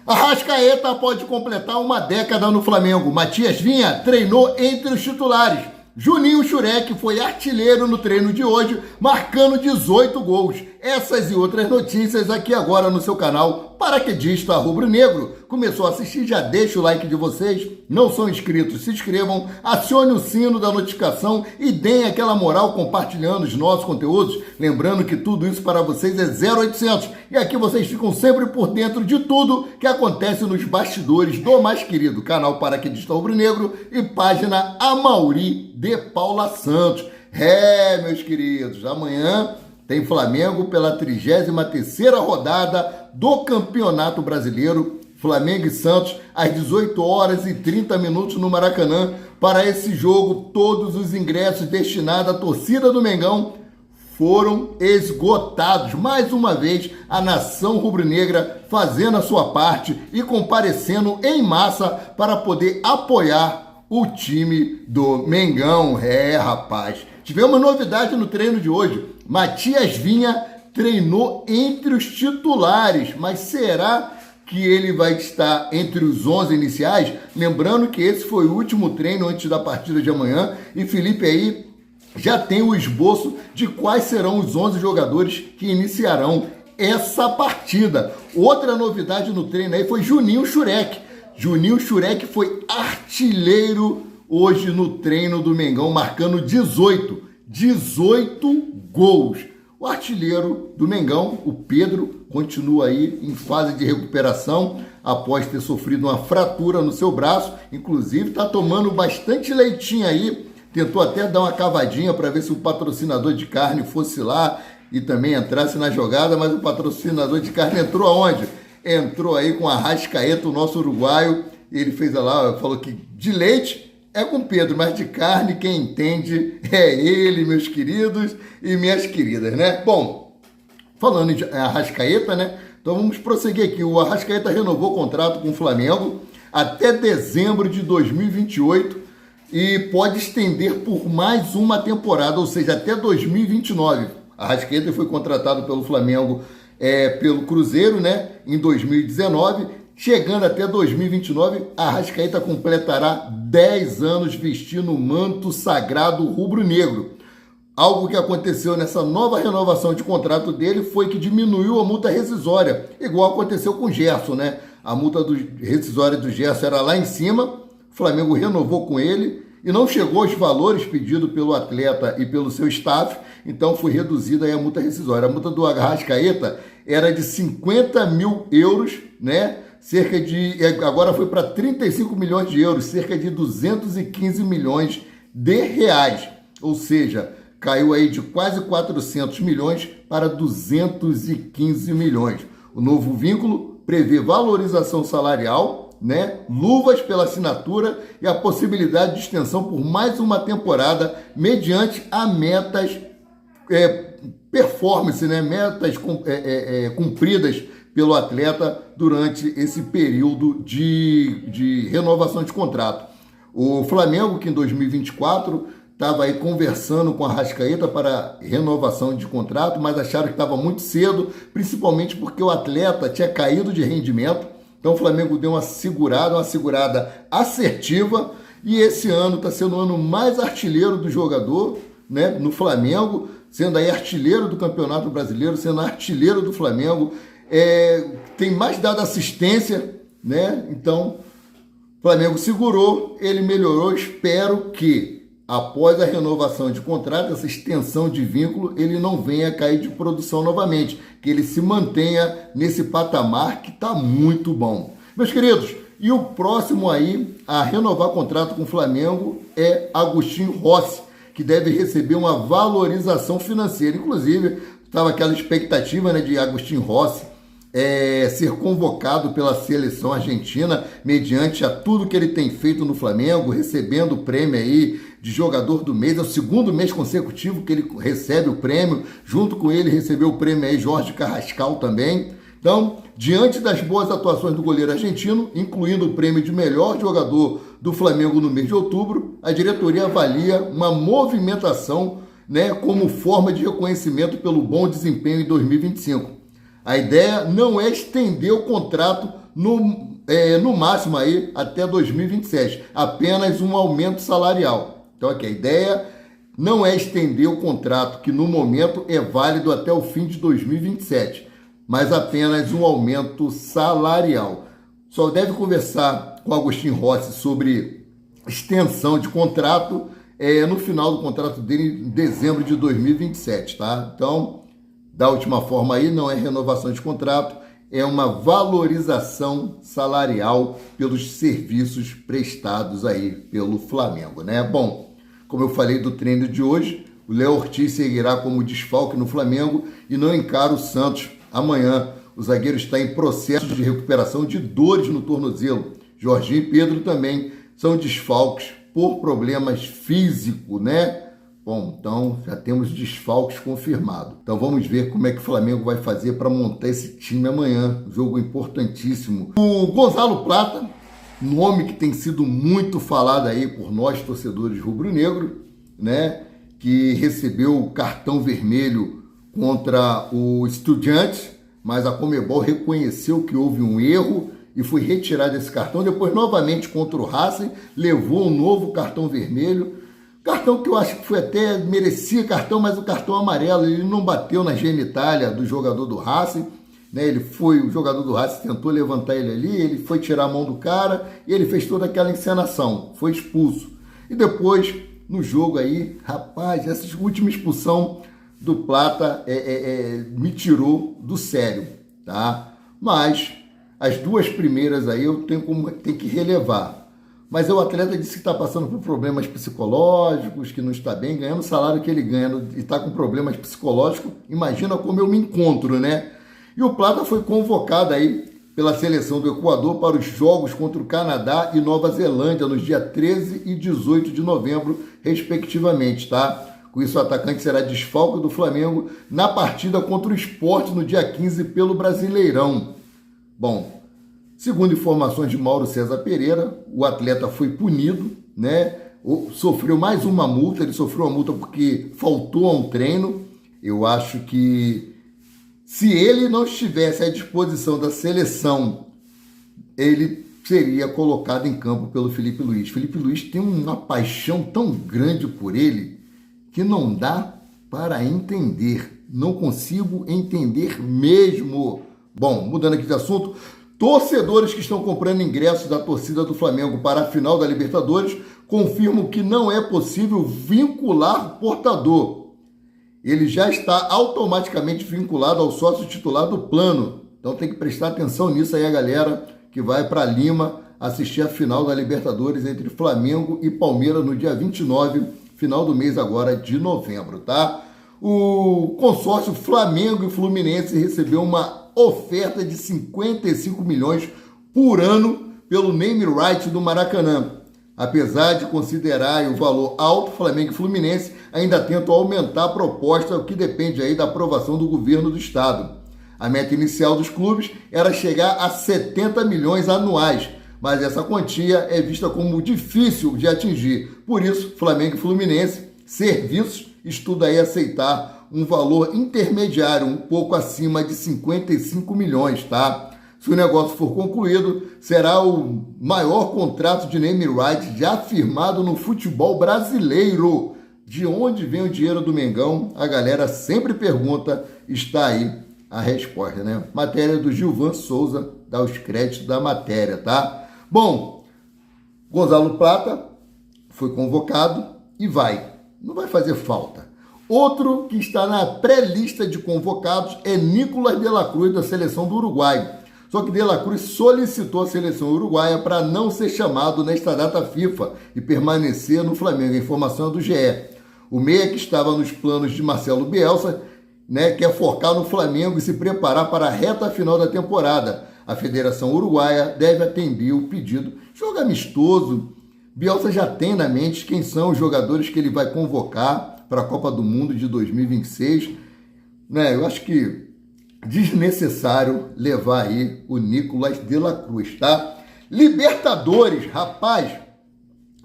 Arrascaeta pode completar uma década no Flamengo. Matias Vinha treinou entre os titulares. Juninho Schurek foi artilheiro no treino de hoje, marcando 18 gols. Essas e outras notícias aqui agora no seu canal Paraquedista Rubro-Negro. Começou a assistir, já deixa o like de vocês. Não são inscritos, se inscrevam, acione o sino da notificação e deem aquela moral compartilhando os nossos conteúdos. Lembrando que tudo isso para vocês é 0800. E aqui vocês ficam sempre por dentro de tudo que acontece nos bastidores do mais querido canal Paraquedista Rubro-Negro e página Amaury de Paula Santos. Meus queridos, amanhã tem Flamengo pela 33ª rodada do Campeonato Brasileiro. Flamengo e Santos às 18h30 no Maracanã. Para esse jogo, todos os ingressos destinados à torcida do Mengão foram esgotados. Mais uma vez, a nação rubro-negra fazendo a sua parte e comparecendo em massa para poder apoiar o time do Mengão. Rapaz, tivemos novidade no treino de hoje. Matias Vinha treinou entre os titulares, mas será que ele vai estar entre os 11 iniciais? Lembrando que esse foi o último treino antes da partida de amanhã e Felipe aí já tem o esboço de quais serão os 11 jogadores que iniciarão essa partida. Outra novidade no treino aí foi Juninho Schurek. Juninho Schurek foi artilheiro hoje no treino do Mengão, marcando 18 gols. O artilheiro do Mengão, o Pedro, continua aí em fase de recuperação após ter sofrido uma fratura no seu braço. Inclusive está tomando bastante leitinho aí. Tentou até dar uma cavadinha para ver se o patrocinador de carne fosse lá e também entrasse na jogada, mas o patrocinador de carne entrou aonde? Entrou aí com a Arrascaeta, o nosso uruguaio. Ele fez lá, falou que de leite é com Pedro, mas de carne quem entende é ele, meus queridos e minhas queridas, né? Bom, falando em Arrascaeta, né? Então vamos prosseguir aqui. O Arrascaeta renovou o contrato com o Flamengo até dezembro de 2028 e pode estender por mais uma temporada, ou seja, até 2029. Arrascaeta foi contratado pelo Flamengo pelo Cruzeiro, né? Em 2019. Chegando até 2029, a Arrascaeta completará 10 anos vestindo o manto sagrado rubro-negro. Algo que aconteceu nessa nova renovação de contrato dele foi que diminuiu a multa rescisória, igual aconteceu com o Gerson, né? A multa rescisória do Gerson era lá em cima, o Flamengo renovou com ele e não chegou aos valores pedidos pelo atleta e pelo seu staff, então foi reduzida aí a multa rescisória. A multa do Arrascaeta era de 50 mil euros, né? Agora foi para 35 milhões de euros, cerca de 215 milhões de reais. Ou seja, caiu aí de quase 400 milhões para 215 milhões. O novo vínculo prevê valorização salarial, né? Luvas pela assinatura e a possibilidade de extensão por mais uma temporada mediante a metas performance, né? Metas cumpridas pelo atleta durante esse período de renovação de contrato. O Flamengo, que em 2024 estava aí conversando com a Arrascaeta para renovação de contrato, mas acharam que estava muito cedo, principalmente porque o atleta tinha caído de rendimento. Então o Flamengo deu uma segurada assertiva, e esse ano está sendo o ano mais artilheiro do jogador, né, no Flamengo, sendo aí artilheiro do Campeonato Brasileiro, sendo artilheiro do Flamengo, tem mais dado assistência, né? Então, o Flamengo segurou, ele melhorou. Espero que após a renovação de contrato, essa extensão de vínculo, ele não venha cair de produção novamente, que ele se mantenha nesse patamar que está muito bom. Meus queridos, e o próximo aí a renovar contrato com o Flamengo é Agostinho Rossi, que deve receber uma valorização financeira. Inclusive, estava aquela expectativa, né, de Agostinho Rossi ser convocado pela seleção argentina mediante a tudo que ele tem feito no Flamengo, recebendo o prêmio aí de jogador do mês. É o segundo mês consecutivo que ele recebe o prêmio. Junto com ele recebeu o prêmio aí Jorge Carrascal também. Então, diante das boas atuações do goleiro argentino, incluindo o prêmio de melhor jogador do Flamengo no mês de outubro, a diretoria avalia uma movimentação, né, como forma de reconhecimento pelo bom desempenho em 2025. A ideia não é estender o contrato no máximo aí até 2027, apenas um aumento salarial. Então aqui a ideia não é estender o contrato, que no momento é válido até o fim de 2027, mas apenas um aumento salarial. Só deve conversar com Agostinho Rossi sobre extensão de contrato no final do contrato dele, em dezembro de 2027, tá? Então, da última forma aí, não é renovação de contrato, é uma valorização salarial pelos serviços prestados aí pelo Flamengo, né? Bom, como eu falei do treino de hoje, o Léo Ortiz seguirá como desfalque no Flamengo e não encara o Santos amanhã. O zagueiro está em processo de recuperação de dores no tornozelo. Jorginho e Pedro também são desfalques por problemas físicos, né? Bom, então já temos desfalques confirmados. Então vamos ver como é que o Flamengo vai fazer para montar esse time amanhã. Jogo importantíssimo. O Gonzalo Plata, nome que tem sido muito falado aí por nós, torcedores rubro-negro, né? Que recebeu o cartão vermelho contra o Estudiantes, mas a Conmebol reconheceu que houve um erro e foi retirado esse cartão. Depois, novamente, contra o Racing, levou um novo cartão vermelho. Cartão que eu acho que foi até, merecia cartão, mas o cartão amarelo, ele não bateu na genitália do jogador do Racing, né? O jogador do Racing tentou levantar ele ali, ele foi tirar a mão do cara e ele fez toda aquela encenação, foi expulso. E depois, no jogo aí, rapaz, essa última expulsão do Plata me tirou do sério, tá? Mas as duas primeiras aí eu tenho que relevar. Mas o atleta disse que está passando por problemas psicológicos, que não está bem, ganhando o salário que ele ganha e está com problemas psicológicos. Imagina como eu me encontro, né? E o Plata foi convocado aí pela seleção do Equador para os jogos contra o Canadá e Nova Zelândia nos dias 13 e 18 de novembro, respectivamente, tá? Com isso, o atacante será desfalque do Flamengo na partida contra o Sport no dia 15 pelo Brasileirão. Bom, segundo informações de Mauro César Pereira, o atleta foi punido, né? Sofreu mais uma multa, ele sofreu uma multa porque faltou a um treino. Eu acho que se ele não estivesse à disposição da seleção, ele seria colocado em campo pelo Felipe Luiz. Felipe Luiz tem uma paixão tão grande por ele que não dá para entender. Não consigo entender mesmo. Bom, mudando aqui de assunto, torcedores que estão comprando ingressos da torcida do Flamengo para a final da Libertadores confirmam que não é possível vincular o portador. Ele já está automaticamente vinculado ao sócio titular do plano. Então tem que prestar atenção nisso aí, a galera que vai para Lima assistir a final da Libertadores entre Flamengo e Palmeiras no dia 29, final do mês agora de novembro, tá? O consórcio Flamengo e Fluminense recebeu uma oferta de 55 milhões por ano pelo name right do Maracanã. Apesar de considerar o valor alto, Flamengo e Fluminense ainda tentam aumentar a proposta, o que depende aí da aprovação do governo do estado. A meta inicial dos clubes era chegar a 70 milhões anuais, mas essa quantia é vista como difícil de atingir. Por isso, Flamengo e Fluminense, serviços, estuda aí aceitar um valor intermediário, um pouco acima de 55 milhões, tá? Se o negócio for concluído, será o maior contrato de name right já firmado no futebol brasileiro. De onde vem o dinheiro do Mengão? A galera sempre pergunta, está aí a resposta, né? Matéria do Gilvan Souza, dá os créditos da matéria, tá? Bom, Gonzalo Plata foi convocado e não vai fazer falta. Outro que está na pré-lista de convocados é Nicolás de la Cruz, da seleção do Uruguai. Só que de la Cruz solicitou a seleção uruguaia para não ser chamado nesta data FIFA e permanecer no Flamengo. A informação é do GE. O meia que estava nos planos de Marcelo Bielsa, né, quer focar no Flamengo e se preparar para a reta final da temporada. A Federação Uruguaia deve atender o pedido. Jogo amistoso. Bielsa já tem na mente quem são os jogadores que ele vai convocar para a Copa do Mundo de 2026. Né, eu acho que desnecessário levar aí o Nicolás de la Cruz, tá? Libertadores, rapaz,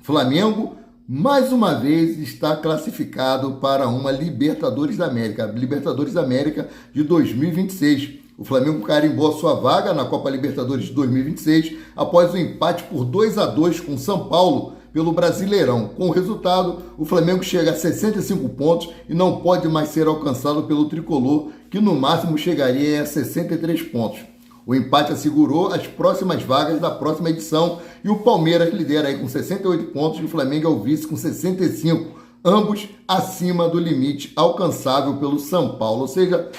Flamengo mais uma vez está classificado para uma Libertadores da América, Libertadores da América de 2026. O Flamengo carimbou a sua vaga na Copa Libertadores de 2026 após o empate por 2-2 com São Paulo pelo Brasileirão. Com o resultado, o Flamengo chega a 65 pontos e não pode mais ser alcançado pelo tricolor, que no máximo chegaria a 63 pontos. O empate assegurou as próximas vagas da próxima edição e o Palmeiras lidera aí com 68 pontos e o Flamengo é o vice com 65, ambos acima do limite alcançável pelo São Paulo. Ou seja,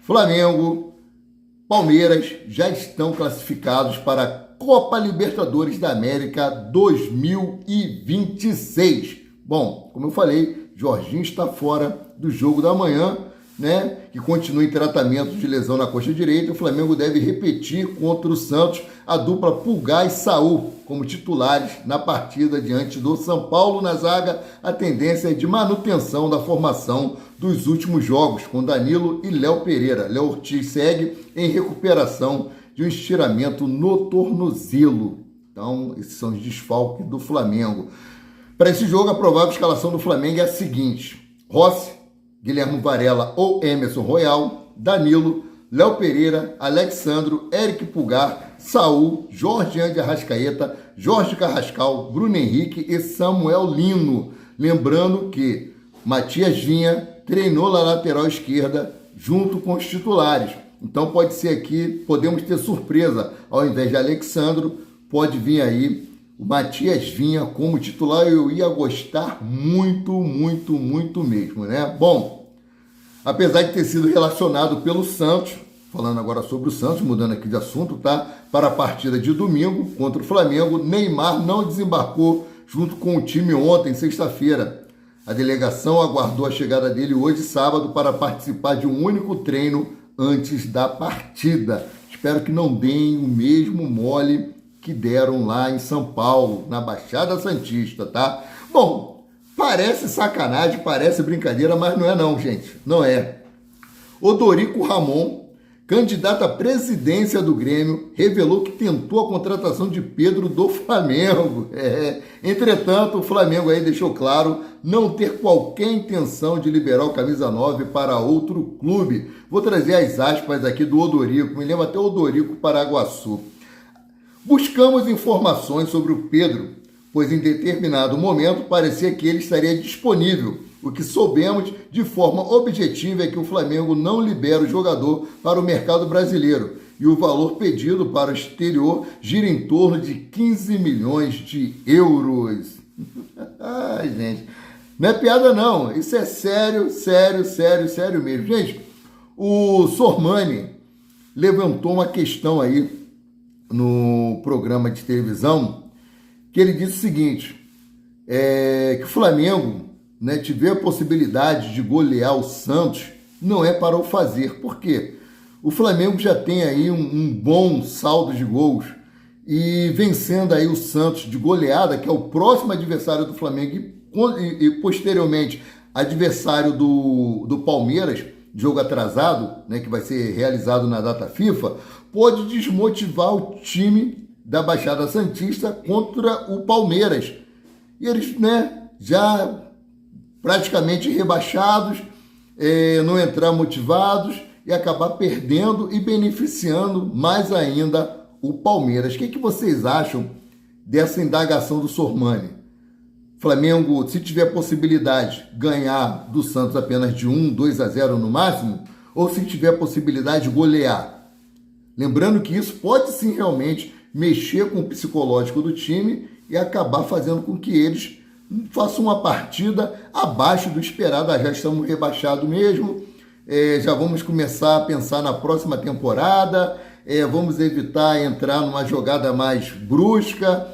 Flamengo, Palmeiras já estão classificados para a Copa Libertadores da América 2026. Bom, como eu falei, Jorginho está fora do jogo da manhã, né? Que continua em tratamento de lesão na coxa direita. O Flamengo deve repetir contra o Santos a dupla Pulgar e Saul como titulares na partida diante do São Paulo. Na zaga, a tendência é de manutenção da formação dos últimos jogos, com Danilo e Léo Pereira. Léo Ortiz segue em recuperação de um estiramento no tornozelo. Então, esses são os desfalques do Flamengo. Para esse jogo, a provável escalação do Flamengo é a seguinte: Rossi, Guilherme Varela ou Emerson Royal, Danilo, Léo Pereira, Alexandro, Eric Pulgar, Saul, Jorge de Arrascaeta, Jorge Carrascal, Bruno Henrique e Samuel Lino. Lembrando que Matias Vinha treinou na lateral esquerda junto com os titulares. Então pode ser aqui, podemos ter surpresa. Ao invés de Alexandro, pode vir aí o Matias Vinha como titular. Eu ia gostar muito, muito, muito mesmo, né? Bom, apesar de ter sido relacionado pelo Santos, falando agora sobre o Santos, mudando aqui de assunto, tá? Para a partida de domingo contra o Flamengo, Neymar não desembarcou junto com o time ontem, sexta-feira. A delegação aguardou a chegada dele hoje, sábado, para participar de um único treino antes da partida. Espero que não deem o mesmo mole que deram lá em São Paulo, na Baixada Santista, tá? Bom, parece sacanagem, parece brincadeira, mas não é não, gente. Não é. Odorico Ramon, candidato à presidência do Grêmio, revelou que tentou a contratação de Pedro do Flamengo. Entretanto, o Flamengo aí deixou claro não ter qualquer intenção de liberar o camisa 9 para outro clube. Vou trazer as aspas aqui do Odorico, me lembra até o Odorico Paraguaçu. Buscamos informações sobre o Pedro, pois em determinado momento parecia que ele estaria disponível. O que soubemos de forma objetiva é que o Flamengo não libera o jogador para o mercado brasileiro e o valor pedido para o exterior gira em torno de 15 milhões de euros. Ai, gente, não é piada não, isso é sério, sério, sério, sério mesmo. Gente, o Sormani levantou uma questão aí no programa de televisão, que ele disse o seguinte, que o Flamengo, né, tiver a possibilidade de golear o Santos, não é para o fazer. Por quê? O Flamengo já tem aí um bom saldo de gols e vencendo aí o Santos de goleada, que é o próximo adversário do Flamengo e posteriormente adversário do Palmeiras, jogo atrasado, né, que vai ser realizado na data FIFA, pode desmotivar o time da Baixada Santista contra o Palmeiras. E eles, né, já praticamente rebaixados, não entrar motivados e acabar perdendo e beneficiando mais ainda o Palmeiras. O que vocês acham dessa indagação do Sormani? Flamengo, se tiver possibilidade, ganhar do Santos apenas de 2-0 no máximo, ou se tiver possibilidade de golear? Lembrando que isso pode sim realmente mexer com o psicológico do time e acabar fazendo com que eles façam uma partida abaixo do esperado. Já estamos rebaixados mesmo, já vamos começar a pensar na próxima temporada, vamos evitar entrar numa jogada mais brusca,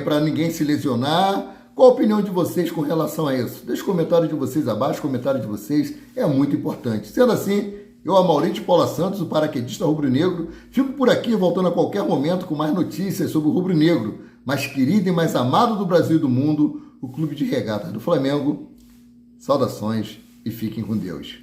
para ninguém se lesionar. Qual a opinião de vocês com relação a isso? Deixe o comentário de vocês abaixo, o comentário de vocês é muito importante. Sendo assim, eu, Amaury de Paula Santos, o paraquedista rubro-negro, fico por aqui voltando a qualquer momento com mais notícias sobre o rubro-negro, mais querido e mais amado do Brasil e do mundo, o Clube de Regatas do Flamengo. Saudações e fiquem com Deus.